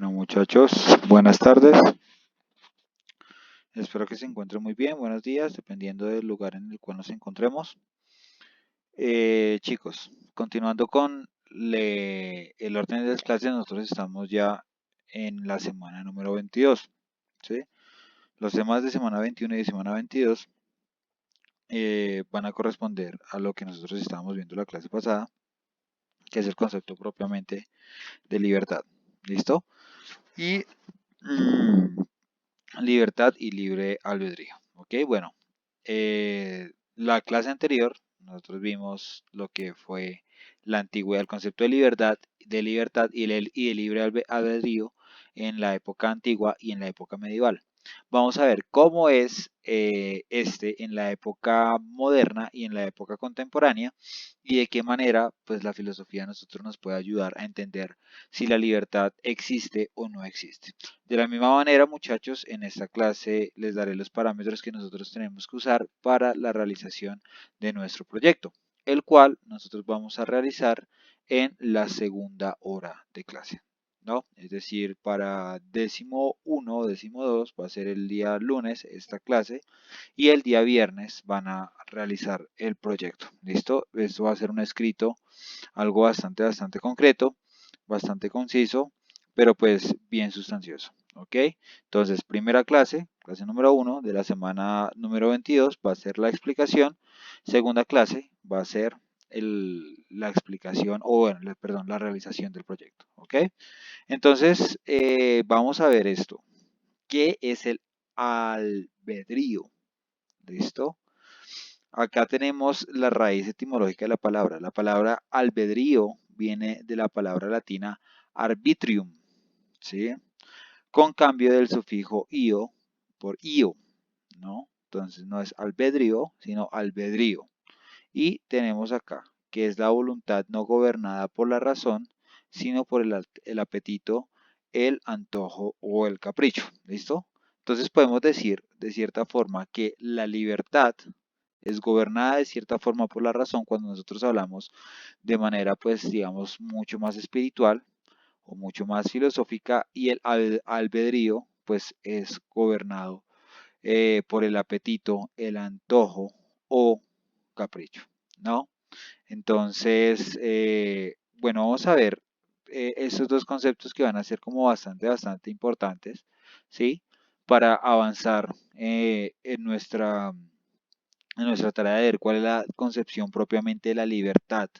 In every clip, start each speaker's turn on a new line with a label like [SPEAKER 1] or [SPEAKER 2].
[SPEAKER 1] Bueno, muchachos, buenas tardes. Espero que se encuentren muy bien. Buenos días, dependiendo del lugar en el cual nos encontremos. Chicos, continuando con el orden de las clases, nosotros estamos ya en la semana número 22. ¿Sí? Los temas de semana 21 y de semana 22 van a corresponder a lo que nosotros estábamos viendo la clase pasada, que es el concepto propiamente de libertad. ¿Listo? Y libertad y libre albedrío. Ok, bueno, la clase anterior nosotros vimos lo que fue la antigüedad, el concepto de libertad y de libre albedrío en la época antigua y en la época medieval. Vamos a ver cómo es en la época moderna y en la época contemporánea y de qué manera pues la filosofía a nosotros nos puede ayudar a entender si la libertad existe o no existe. De la misma manera, muchachos, en esta clase les daré los parámetros que nosotros tenemos que usar para la realización de nuestro proyecto, el cual nosotros vamos a realizar en la segunda hora de clase, ¿no? Es decir, para décimo 1 o décimo 2 va a ser el día lunes esta clase y el día viernes van a realizar el proyecto, ¿listo? Esto va a ser un escrito, algo bastante concreto, bastante conciso, pero pues bien sustancioso. ¿Ok? Entonces, primera clase, clase número 1 de la semana número 22 va a ser la explicación. Segunda clase va a ser la explicación, o bueno, perdón, la realización del proyecto. ¿Ok? Entonces, vamos a ver esto. ¿Qué es el albedrío? ¿Listo? Acá tenemos la raíz etimológica de la palabra. La palabra albedrío viene de la palabra latina arbitrium, ¿sí? Con cambio del sufijo io por io, ¿no? Entonces no es albedrío, sino albedrío. Y tenemos acá que es la voluntad no gobernada por la razón, sino por el apetito, el antojo o el capricho, ¿listo? Entonces podemos decir de cierta forma que la libertad es gobernada de cierta forma por la razón cuando nosotros hablamos de manera, pues, digamos, mucho más espiritual o mucho más filosófica y el albedrío, pues, es gobernado por el apetito, el antojo o capricho, ¿no? Entonces, bueno, vamos a ver estos dos conceptos que van a ser como bastante importantes, ¿sí? Para avanzar en nuestra tarea de ver cuál es la concepción propiamente de la libertad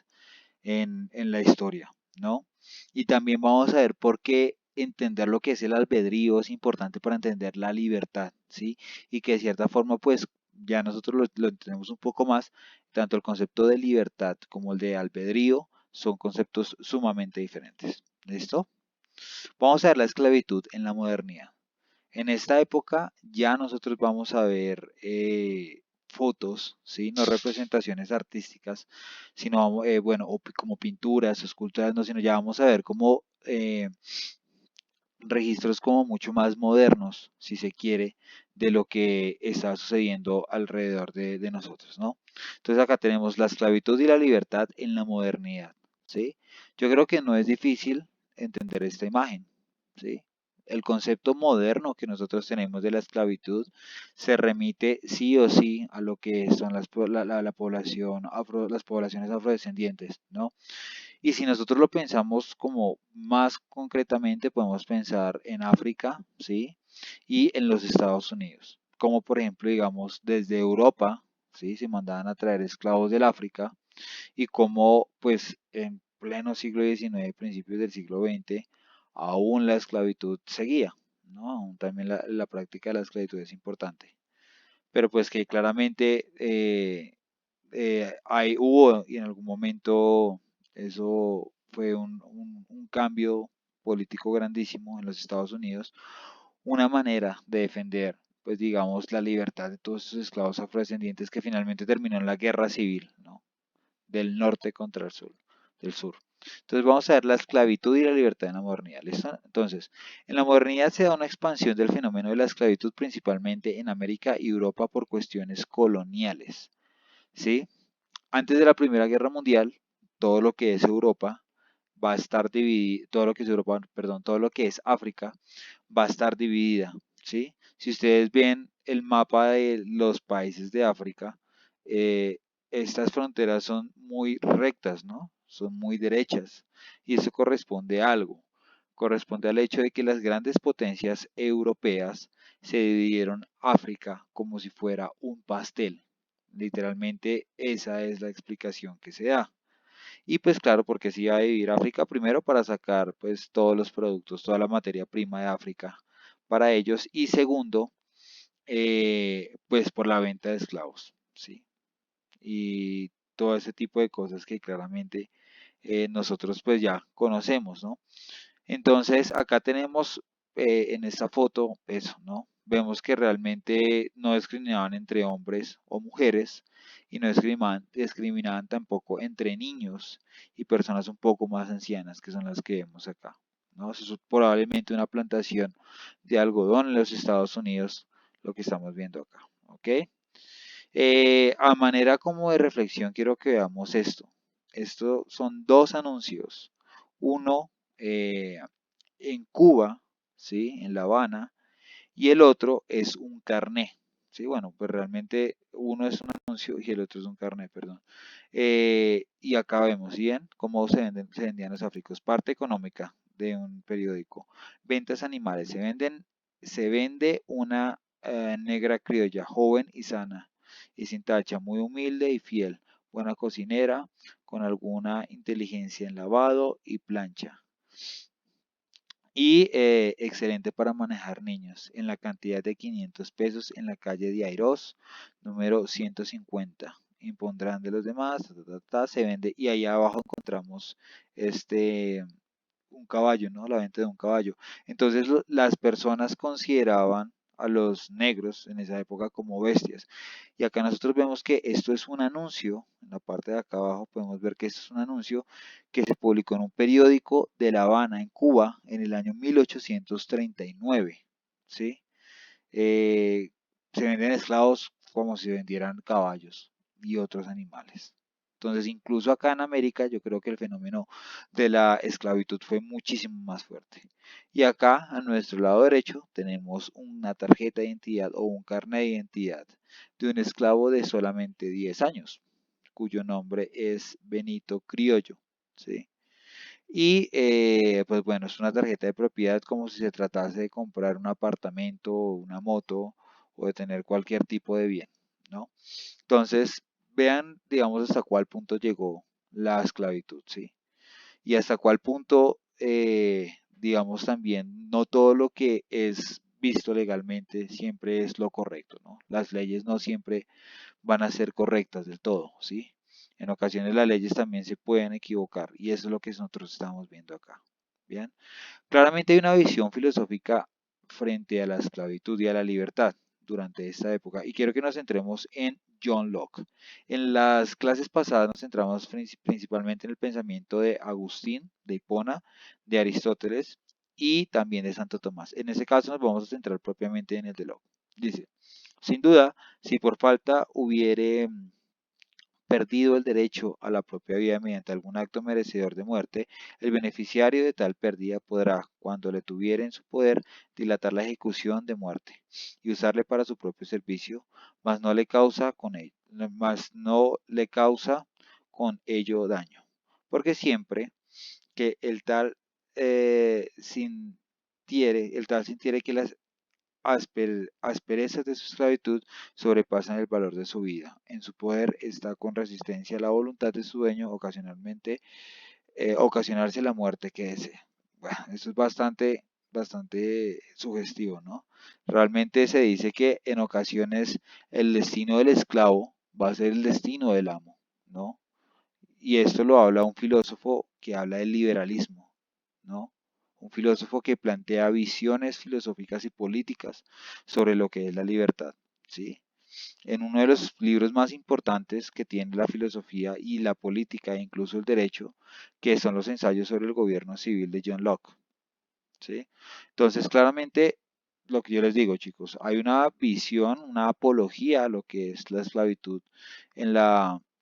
[SPEAKER 1] en la historia, ¿no? Y también vamos a ver por qué entender lo que es el albedrío es importante para entender la libertad, ¿sí? Y que de cierta forma, pues, ya nosotros lo entendemos un poco más, tanto el concepto de libertad como el de albedrío son conceptos sumamente diferentes. ¿Listo? Vamos a ver la esclavitud en la modernidad. En esta época ya nosotros vamos a ver fotos, ¿sí? No representaciones artísticas, sino, bueno, como pinturas, esculturas, no, sino ya vamos a ver como registros como mucho más modernos, si se quiere, de lo que está sucediendo alrededor de nosotros, ¿no? Entonces acá tenemos la esclavitud y la libertad en la modernidad, ¿sí? Yo creo que no es difícil entender esta imagen, ¿sí? El concepto moderno que nosotros tenemos de la esclavitud se remite sí o sí a lo que son la población las poblaciones afrodescendientes, ¿no? Y si nosotros lo pensamos como más concretamente, podemos pensar en África, ¿sí? Y en los Estados Unidos. Como por ejemplo, digamos, desde Europa, ¿sí? Se mandaban a traer esclavos del África y como pues en pleno siglo XIX, principios del siglo XX, aún la esclavitud seguía, ¿no? Aún también la práctica de la esclavitud es importante. Pero pues que claramente hubo y en algún momento eso fue un cambio político grandísimo en los Estados Unidos, una manera de defender, pues digamos, la libertad de todos esos esclavos afrodescendientes que finalmente terminó en la guerra civil, ¿no? Del norte contra el sur, del sur. Entonces vamos a ver la esclavitud y la libertad en la modernidad. ¿Listo? Entonces, en la modernidad se da una expansión del fenómeno de la esclavitud principalmente en América y Europa por cuestiones coloniales. ¿Sí? Antes de la Primera Guerra Mundial, todo lo que es Europa va a estar dividida, todo lo que es Europa, perdón, todo lo que es África va a estar dividida, ¿sí? Si ustedes ven el mapa de los países de África, eh, estas fronteras son muy rectas, ¿no? Son muy derechas. Y eso corresponde a algo. Corresponde al hecho de que las grandes potencias europeas se dividieron África como si fuera un pastel. Literalmente esa es la explicación que se da. Y pues claro, porque se iba a dividir África primero para sacar pues todos los productos, toda la materia prima de África para ellos y segundo, pues por la venta de esclavos, ¿sí? Y todo ese tipo de cosas que claramente nosotros pues ya conocemos, ¿no? Entonces, acá tenemos en esta foto eso, ¿no? Vemos que realmente no discriminaban entre hombres o mujeres y no discriminaban tampoco entre niños y personas un poco más ancianas, que son las que vemos acá, ¿no? Eso es probablemente una plantación de algodón en los Estados Unidos, lo que estamos viendo acá, ¿ok? A manera como de reflexión, quiero que veamos esto. Esto son dos anuncios. Uno en Cuba, ¿sí? En La Habana, y el otro es un carné. Sí, bueno, pues realmente uno es un anuncio y el otro es un carné, perdón. Y acá vemos bien cómo se vendían los africanos. Parte económica de un periódico. Ventas animales. Se vende una negra criolla, joven y sana, y sin tacha, muy humilde y fiel, buena cocinera, con alguna inteligencia en lavado y plancha y excelente para manejar niños en la cantidad de 500 pesos en la calle de Airos, número 150. Impondrán de los demás, se vende y ahí abajo encontramos este un caballo, ¿no? La venta de un caballo. Entonces las personas consideraban a los negros en esa época como bestias. Y acá nosotros vemos que esto es un anuncio, en la parte de acá abajo podemos ver que esto es un anuncio que se publicó en un periódico de La Habana, en Cuba, en el año 1839, ¿sí? Eh, Se venden esclavos como si vendieran caballos y otros animales. Entonces, incluso acá en América, yo creo que el fenómeno de la esclavitud fue muchísimo más fuerte. Y acá, a nuestro lado derecho, tenemos una tarjeta de identidad o un carnet de identidad de un esclavo de solamente 10 años, cuyo nombre es Benito Criollo, ¿sí? Y pues bueno, es una tarjeta de propiedad como si se tratase de comprar un apartamento o una moto o de tener cualquier tipo de bien, ¿no? Entonces, vean, digamos, hasta cuál punto llegó la esclavitud, ¿sí? Y hasta cuál punto, digamos, también no todo lo que es visto legalmente siempre es lo correcto, ¿no? Las leyes no siempre van a ser correctas del todo, ¿sí? En ocasiones las leyes también se pueden equivocar y eso es lo que nosotros estamos viendo acá. Bien, claramente hay una visión filosófica frente a la esclavitud y a la libertad durante esta época y quiero que nos centremos en John Locke. En las clases pasadas nos centramos principalmente en el pensamiento de Agustín, de Hipona, de Aristóteles y también de Santo Tomás. En este caso nos vamos a centrar propiamente en el de Locke. Dice, sin duda, si por falta hubiere perdido el derecho a la propia vida mediante algún acto merecedor de muerte, el beneficiario de tal pérdida podrá, cuando le tuviere en su poder, dilatar la ejecución de muerte y usarle para su propio servicio, mas no le causa con ello, mas no le causa con ello daño. Porque siempre que el tal sintiere que las asperezas de su esclavitud sobrepasan el valor de su vida. En su poder está con resistencia a la voluntad de su dueño ocasionalmente ocasionarse la muerte que desea. Bueno, esto es bastante sugestivo, ¿no? Realmente se dice que en ocasiones el destino del esclavo va a ser el destino del amo, ¿no? Y esto lo habla un filósofo que habla del liberalismo, ¿no? Un filósofo que plantea visiones filosóficas y políticas sobre lo que es la libertad, ¿sí? En uno de los libros más importantes que tiene la filosofía y la política e incluso el derecho, que son los ensayos sobre el gobierno civil de John Locke, ¿sí? Entonces, claramente, lo que yo les digo, chicos, hay una visión, una apología a lo que es la esclavitud en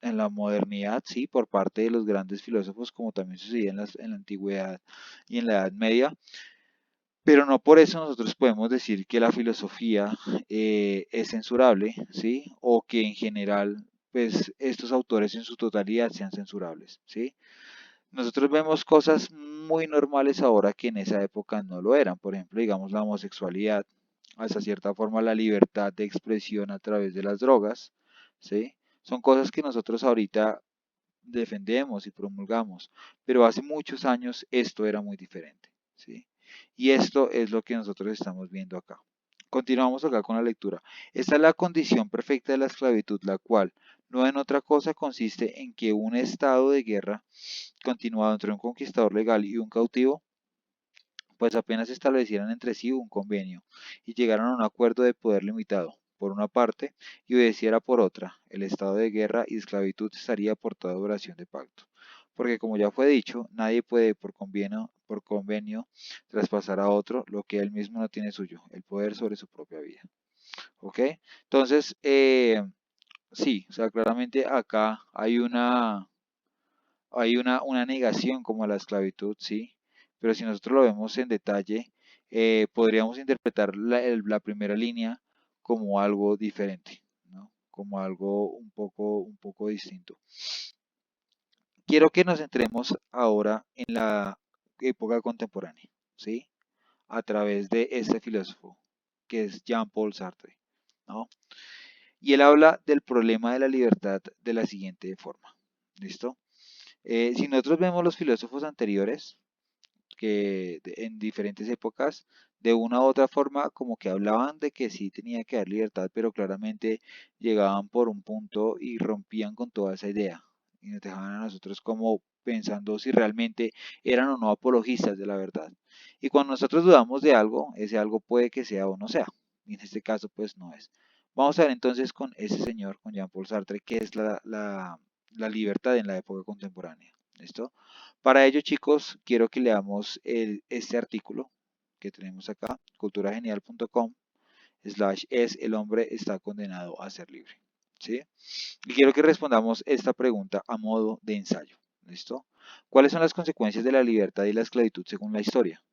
[SPEAKER 1] en la modernidad, sí, por parte de los grandes filósofos, como también sucedía en la antigüedad y en la Edad Media, pero no por eso nosotros podemos decir que la filosofía es censurable, ¿sí? O que en general, pues, estos autores en su totalidad sean censurables, ¿sí? Nosotros vemos cosas muy normales ahora que en esa época no lo eran. Por ejemplo, digamos la homosexualidad, hasta cierta forma la libertad de expresión a través de las drogas, ¿sí? Son cosas que nosotros ahorita defendemos y promulgamos, pero hace muchos años esto era muy diferente, ¿sí? Y esto es lo que nosotros estamos viendo acá. Continuamos acá con la lectura. Esta es la condición perfecta de la esclavitud, la cual no en otra cosa consiste en que un estado de guerra continuado entre un conquistador legal y un cautivo, pues apenas establecieran entre sí un convenio y llegaran a un acuerdo de poder limitado, por una parte, y obedeciera por otra, el estado de guerra y esclavitud estaría por toda duración de pacto. Porque como ya fue dicho, nadie puede por convenio traspasar a otro lo que él mismo no tiene suyo, el poder sobre su propia vida. ¿Ok? Entonces, sí, o sea, claramente acá hay una negación como a la esclavitud, sí, pero si nosotros lo vemos en detalle, podríamos interpretar la primera línea como algo diferente, ¿no? Como algo un poco distinto. Quiero que nos centremos ahora en la época contemporánea, ¿sí? A través de este filósofo, que es Jean-Paul Sartre, ¿no? Y él habla del problema de la libertad de la siguiente forma, ¿listo? Si nosotros vemos los filósofos anteriores, en diferentes épocas, de una u otra forma, como que hablaban de que sí tenía que haber libertad, pero claramente llegaban por un punto y rompían con toda esa idea. Y nos dejaban a nosotros como pensando si realmente eran o no apologistas de la verdad. Y cuando nosotros dudamos de algo, ese algo puede que sea o no sea. Y en este caso, pues no es. Vamos a ver entonces con ese señor, con Jean-Paul Sartre, qué es la libertad en la época contemporánea. ¿Listo? Para ello, chicos, quiero que leamos este artículo que tenemos acá, culturagenial.com, es el hombre está condenado a ser libre. ¿Sí? Y quiero que respondamos esta pregunta a modo de ensayo. ¿Listo? ¿Cuáles son las consecuencias de la libertad y la esclavitud según la historia?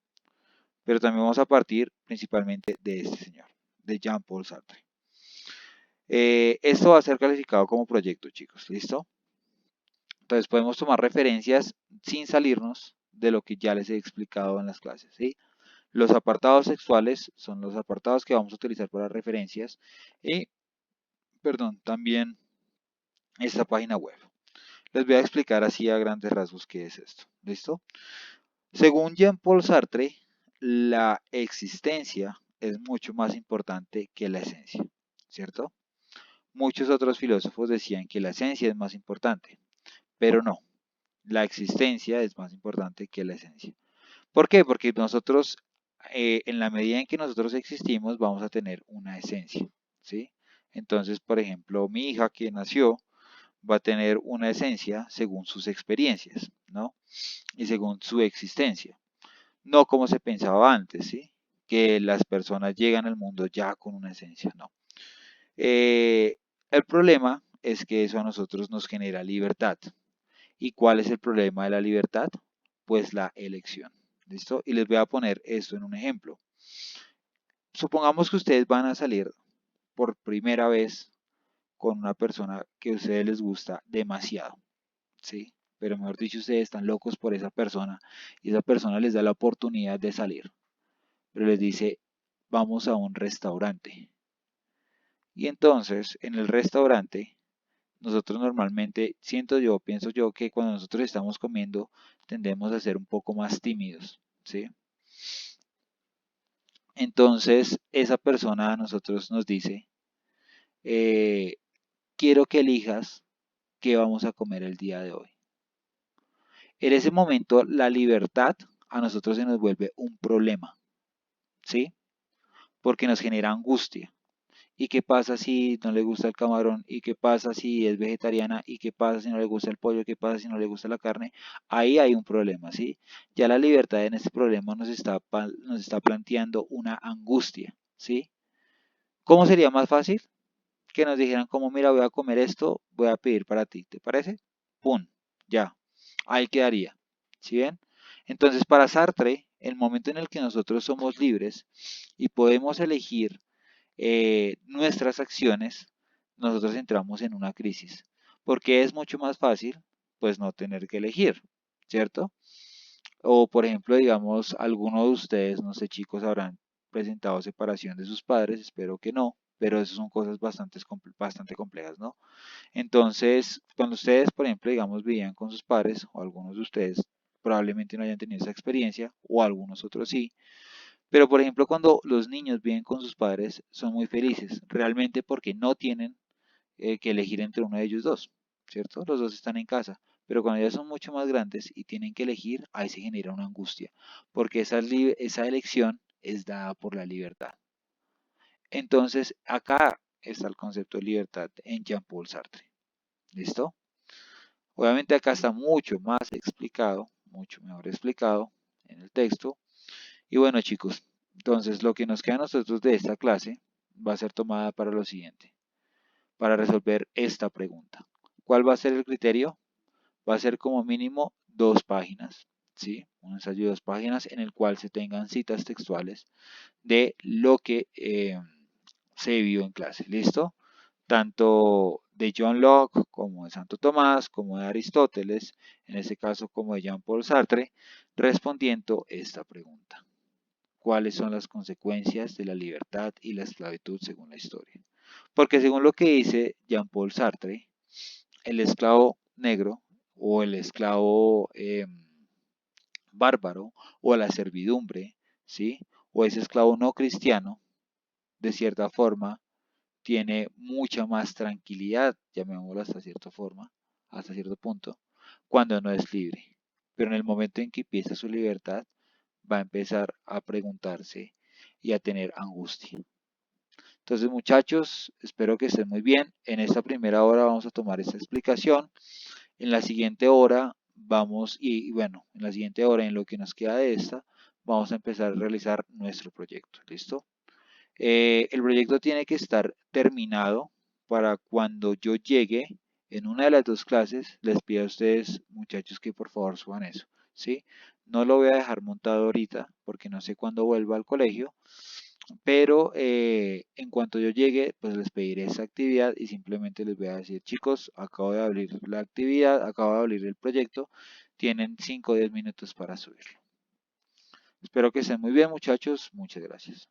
[SPEAKER 1] Pero también vamos a partir principalmente de este señor, de Jean-Paul Sartre. Esto va a ser calificado como proyecto, chicos. ¿Listo? Entonces podemos tomar referencias sin salirnos de lo que ya les he explicado en las clases, ¿sí? Los apartados sexuales son los apartados que vamos a utilizar para referencias y, perdón, también esta página web. Les voy a explicar así a grandes rasgos qué es esto, ¿listo? Según Jean-Paul Sartre, la existencia es mucho más importante que la esencia, ¿cierto? Muchos otros filósofos decían que la esencia es más importante, pero no, la existencia es más importante que la esencia. ¿Por qué? Porque nosotros, en la medida en que nosotros existimos, vamos a tener una esencia, ¿sí? Entonces, por ejemplo, mi hija que nació va a tener una esencia según sus experiencias, ¿no? Y según su existencia. No como se pensaba antes, ¿sí? Que las personas llegan al mundo ya con una esencia, no. El problema es que eso a nosotros nos genera libertad. ¿Y cuál es el problema de la libertad? Pues la elección. ¿Listo? Y les voy a poner esto en un ejemplo. Supongamos que ustedes van a salir por primera vez con una persona que a ustedes les gusta demasiado, ¿sí? Pero mejor dicho, ustedes están locos por esa persona y esa persona les da la oportunidad de salir, pero les dice, vamos a un restaurante. Y entonces, en el restaurante, nosotros normalmente, pienso yo que cuando nosotros estamos comiendo, tendemos a ser un poco más tímidos, ¿sí? Entonces, esa persona a nosotros nos dice, eh, quiero que elijas qué vamos a comer el día de hoy. En ese momento, la libertad a nosotros se nos vuelve un problema, ¿sí? Porque nos genera angustia. ¿Y qué pasa si no le gusta el camarón? ¿Y qué pasa si es vegetariana? ¿Y qué pasa si no le gusta el pollo? ¿Qué pasa si no le gusta la carne? Ahí hay un problema, ¿sí? Ya la libertad en este problema nos está planteando una angustia, ¿sí? ¿Cómo sería más fácil? que nos dijeran como, mira, voy a comer esto, voy a pedir para ti, ¿te parece? ¡Pum! Ya, ahí quedaría. ¿Sí ven? Entonces, para Sartre, el momento en el que nosotros somos libres y podemos elegir nuestras acciones, nosotros entramos en una crisis, porque es mucho más fácil, pues, no tener que elegir, ¿cierto? O, por ejemplo, digamos, algunos de ustedes, no sé, chicos, habrán presentado separación de sus padres, espero que no, pero eso son cosas bastante complejas, ¿no? Entonces, cuando ustedes, por ejemplo, digamos, vivían con sus padres, o algunos de ustedes probablemente no hayan tenido esa experiencia, o algunos otros sí, pero por ejemplo, cuando los niños viven con sus padres, son muy felices, realmente porque no tienen que elegir entre uno de ellos dos, ¿cierto? Los dos están en casa, pero cuando ya son mucho más grandes y tienen que elegir, ahí se genera una angustia, porque esa elección es dada por la libertad. Entonces, acá está el concepto de libertad en Jean-Paul Sartre. ¿Listo? Obviamente acá está mucho más explicado, mucho mejor explicado en el texto. Y bueno, chicos, entonces lo que nos queda a nosotros de esta clase va a ser tomada para lo siguiente, para resolver esta pregunta. ¿Cuál va a ser el criterio? Va a ser como mínimo 2 páginas, ¿sí? Un ensayo de 2 páginas en el cual se tengan citas textuales de lo que se vio en clase, ¿listo? Tanto de John Locke como de Santo Tomás, como de Aristóteles, en este caso como de Jean-Paul Sartre, respondiendo esta pregunta. ¿Cuáles son las consecuencias de la libertad y la esclavitud según la historia? Porque según lo que dice Jean-Paul Sartre, el esclavo negro o el esclavo bárbaro o la servidumbre, ¿sí? O ese esclavo no cristiano, de cierta forma, tiene mucha más tranquilidad, llamémoslo hasta cierta forma, hasta cierto punto, cuando no es libre. Pero en el momento en que empieza su libertad, va a empezar a preguntarse y a tener angustia. Entonces, muchachos, espero que estén muy bien. En esta primera hora vamos a tomar esta explicación. En la siguiente hora vamos, y bueno, en la siguiente hora, en lo que nos queda de esta, vamos a empezar a realizar nuestro proyecto. ¿Listo? El proyecto tiene que estar terminado para cuando yo llegue en una de las 2 clases, les pido a ustedes, muchachos, que por favor suban eso, ¿sí? No lo voy a dejar montado ahorita porque no sé cuándo vuelva al colegio, pero en cuanto yo llegue, pues les pediré esa actividad y simplemente les voy a decir, chicos, acabo de abrir la actividad, acabo de abrir el proyecto, tienen 5 o 10 minutos para subirlo. Espero que estén muy bien, muchachos. Muchas gracias.